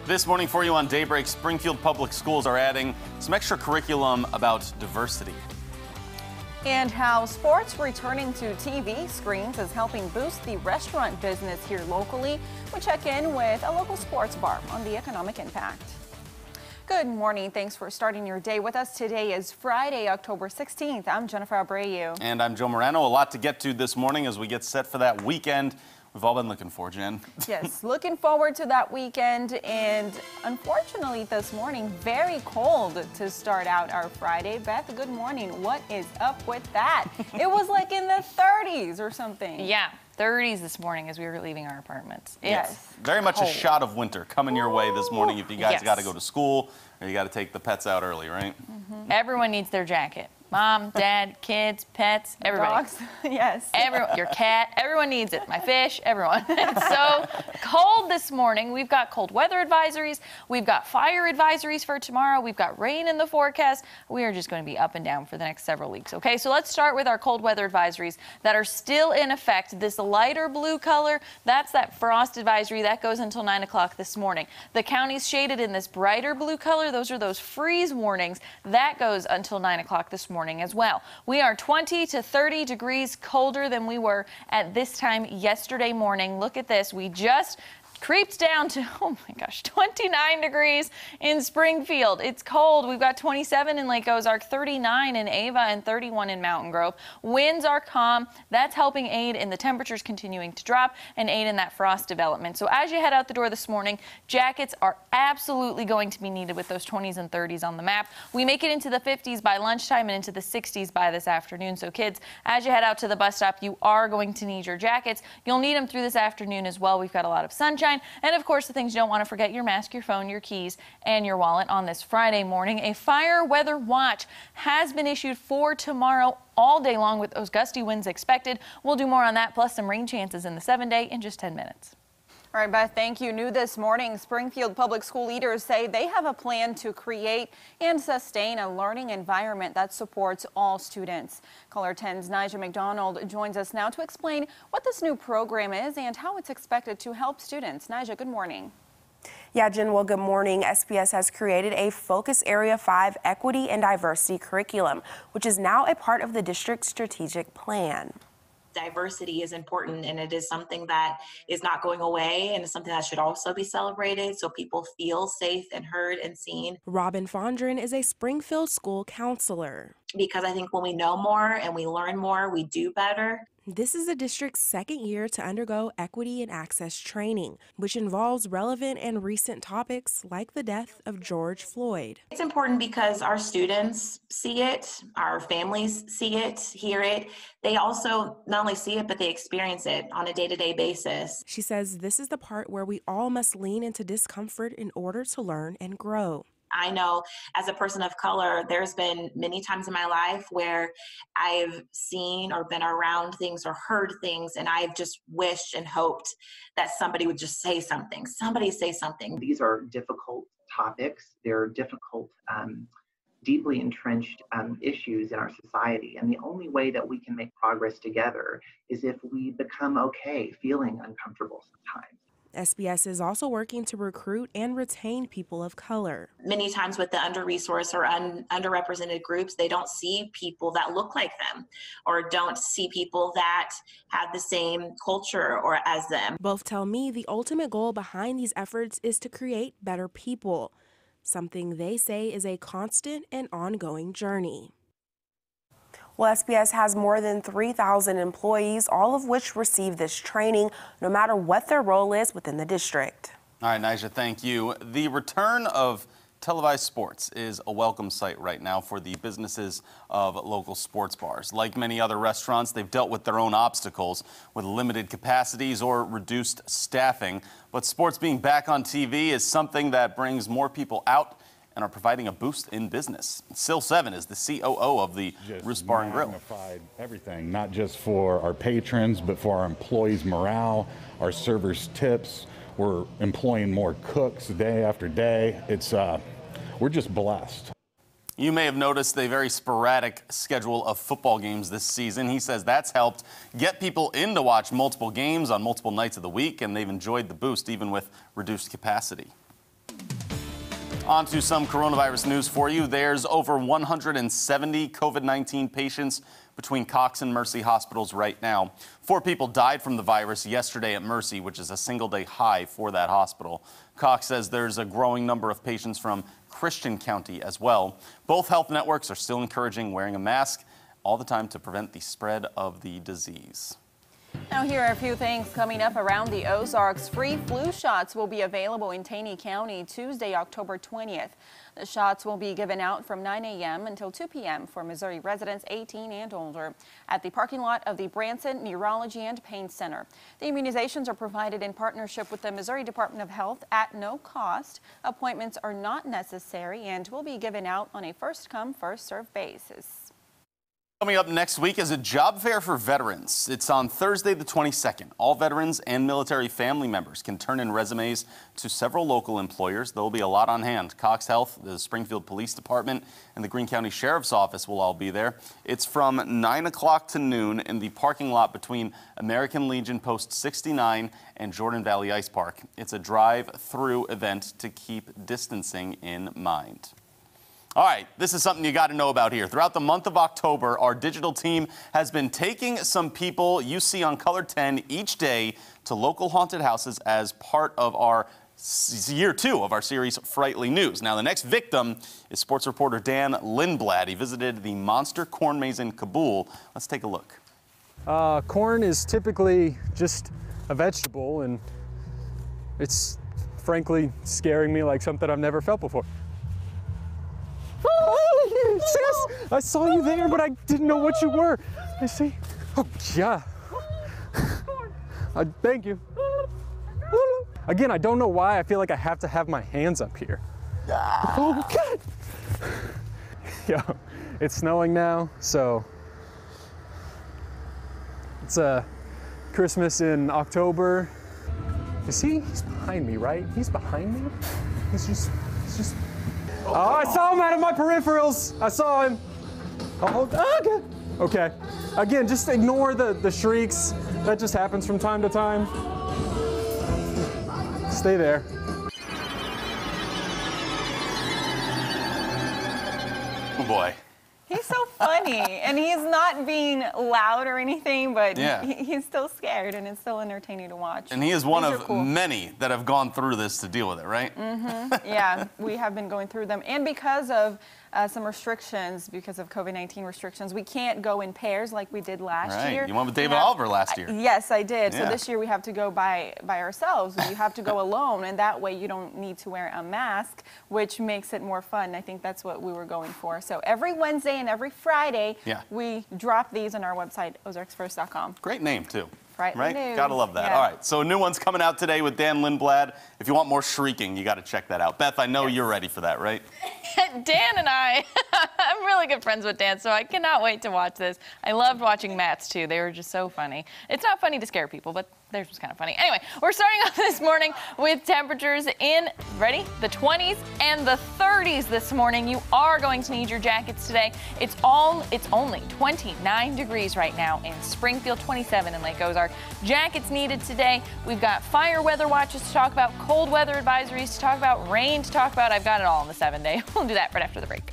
This morning for you on Daybreak, Springfield Public Schools are adding some extra curriculum about diversity. And how sports returning to TV screens is helping boost the restaurant business here locally. We check in with a local sports bar on the economic impact. Good morning. Thanks for starting your day with us. Today is Friday, October 16th. I'm Jennifer Abreu. And I'm Joe Morano. A lot to get to this morning as we get set for that weekend we've all been looking for, Jen. Yes, looking forward to that weekend. And unfortunately this morning, very cold to start out our Friday. Beth, good morning. What is up with that? It was like in the 30s or something. Yeah. 30s this morning as we were leaving our apartments. Yes. Very much a shot of winter coming your way this morning if you guys got to go to school or you got to take the pets out early, right? Mm-hmm. Everyone needs their jacket. Mom, dad, kids, pets, everybody. Dogs, yes. Everyone, your cat, everyone needs it. My fish, everyone. It's so cold this morning. We've got cold weather advisories. We've got fire advisories for tomorrow. We've got rain in the forecast. We are just going to be up and down for the next several weeks. Okay, so let's start with our cold weather advisories that are still in effect. This lighter blue color, that's that frost advisory. That goes until 9 o'clock this morning. The counties shaded in this brighter blue color, those are those freeze warnings. That goes until 9 o'clock this morning as well. We are 20 to 30 degrees colder than we were at this time yesterday morning. Look at this. We just creeped down to, oh my gosh, 29 degrees in Springfield. It's cold. We've got 27 in Lake Ozark, 39 in Ava, and 31 in Mountain Grove. Winds are calm. That's helping aid in the temperatures continuing to drop and aid in that frost development. So as you head out the door this morning, jackets are absolutely going to be needed with those 20s and 30s on the map. We make it into the 50s by lunchtime and into the 60s by this afternoon. So kids, as you head out to the bus stop, you are going to need your jackets. You'll need them through this afternoon as well. We've got a lot of sunshine. And of course, the things you don't want to forget, your mask, your phone, your keys, and your wallet on this Friday morning. A fire weather watch has been issued for tomorrow all day long with those gusty winds expected. We'll do more on that, plus some rain chances in the 7-day in just 10 minutes. All right, Beth, thank you. New this morning, Springfield Public School leaders say they have a plan to create and sustain a learning environment that supports all students. Caller 10's Nigel McDonald joins us now to explain what this new program is and how it's expected to help students. Nigel, good morning. Yeah, Jen, well, good morning. SPS has created a Focus Area 5 Equity and Diversity curriculum, which is now a part of the district's strategic plan. Diversity is important, and it is something that is not going away, and it's something that should also be celebrated so people feel safe and heard and seen. Robin Fondren is a Springfield school counselor. Because I think when we know more and we learn more, we do better. This is the district's second year to undergo equity and access training, which involves relevant and recent topics like the death of George Floyd. It's important because our students see it, our families see it, hear it. They also not only see it, but they experience it on a day-to-day basis. She says this is the part where we all must lean into discomfort in order to learn and grow. I know as a person of color, there's been many times in my life where I've seen or been around things or heard things, and I've just wished and hoped that somebody would just say something. Somebody say something. These are difficult topics. They're difficult, deeply entrenched issues in our society. And the only way that we can make progress together is if we become okay feeling uncomfortable sometimes. SPS is also working to recruit and retain people of color. Many times with the under-resourced or underrepresented groups, they don't see people that look like them or don't see people that have the same culture or as them. Both tell me the ultimate goal behind these efforts is to create better people, something they say is a constant and ongoing journey. Well, SPS has more than 3,000 employees, all of which receive this training, no matter what their role is within the district. All right, Nigel, thank you. The return of televised sports is a welcome sight right now for the businesses of local sports bars. Like many other restaurants, they've dealt with their own obstacles with limited capacities or reduced staffing. But sports being back on TV is something that brings more people out and are providing a boost in business. Sil Seven is the COO of the Roost Bar and Grill. Magnified everything, not just for our patrons, but for our employees' morale, our servers' tips. We're employing more cooks day after day. We're just blessed. You may have noticed a very sporadic schedule of football games this season. He says that's helped get people in to watch multiple games on multiple nights of the week, and they've enjoyed the boost even with reduced capacity. On to some coronavirus news for you. There's over 170 COVID-19 patients between Cox and Mercy hospitals right now. 4 people died from the virus yesterday at Mercy, which is a single-day high for that hospital. Cox says there's a growing number of patients from Christian County as well. Both health networks are still encouraging wearing a mask all the time to prevent the spread of the disease. Now, here are a few things coming up around the Ozarks. Free flu shots will be available in Taney County Tuesday, October 20th. The shots will be given out from 9 a.m. until 2 p.m. for Missouri residents 18 and older at the parking lot of the Branson Neurology and Pain Center. The immunizations are provided in partnership with the Missouri Department of Health at no cost. Appointments are not necessary and will be given out on a first-come, first-served basis. Coming up next week is a job fair for veterans. It's on Thursday the 22nd. All veterans and military family members can turn in resumes to several local employers. There will be a lot on hand. Cox Health, the Springfield Police Department, and the Greene County Sheriff's Office will all be there. It's from 9 o'clock to noon in the parking lot between American Legion Post 69 and Jordan Valley Ice Park. It's a drive-through event to keep distancing in mind. All right, this is something you got to know about here. Throughout the month of October, our digital team has been taking some people you see on Color 10 each day to local haunted houses as part of our year 2 of our series, Frightly News. Now, the next victim is sports reporter Dan Lindblad. He visited the Monster Corn Maze in Kabul. Let's take a look. Corn is typically just a vegetable, and it's frankly scaring me like something I've never felt before. Oh, sis, I saw you there, but I didn't know what you were. I see. Oh, yeah. Thank you. Again, I don't know why I feel like I have to have my hands up here. Oh, God. Yo, it's snowing now, so it's Christmas in October. He's behind me, right? He's behind me? He's just. Oh, I saw him out of my peripherals. I saw him. Oh, okay. Again, just ignore the shrieks. That just happens from time to time. Stay there. Oh, boy. He's so funny, and he's not being loud or anything, but yeah. he's still scared, and it's still entertaining to watch. And he is one of many that have gone through this to deal with it, right? Mm-hmm. Yeah, we have been going through them. And because of some restrictions, because of COVID-19 restrictions, we can't go in pairs like we did last year. You went with David Oliver last year. Yes, I did. Yeah. So this year we have to go by ourselves. You have to go alone, and that way you don't need to wear a mask, which makes it more fun. I think that's what we were going for. So every Wednesday and every Friday, we drop these on our website, ozarksfirst.com. Great name, too. Right? Gotta love that. Yeah. All right, so a new one's coming out today with Dan Lindblad. If you want more shrieking, you got to check that out. Beth, I know you're ready for that, right? Dan and I'm really good friends with Dan, so I cannot wait to watch this. I loved watching Matt's, too. They were just so funny. It's not funny to scare people, but theirs was kind of funny. Anyway, we're starting off this morning with temperatures in, ready? The 20s and the 30s this morning. You are going to need your jackets today. It's only 29 degrees right now in Springfield, 27 in Lake Ozark. Jackets needed today. We've got fire weather watches to talk about, cold weather advisories to talk about, rain to talk about. I've got it all on the 7-day. We'll do that right after the break.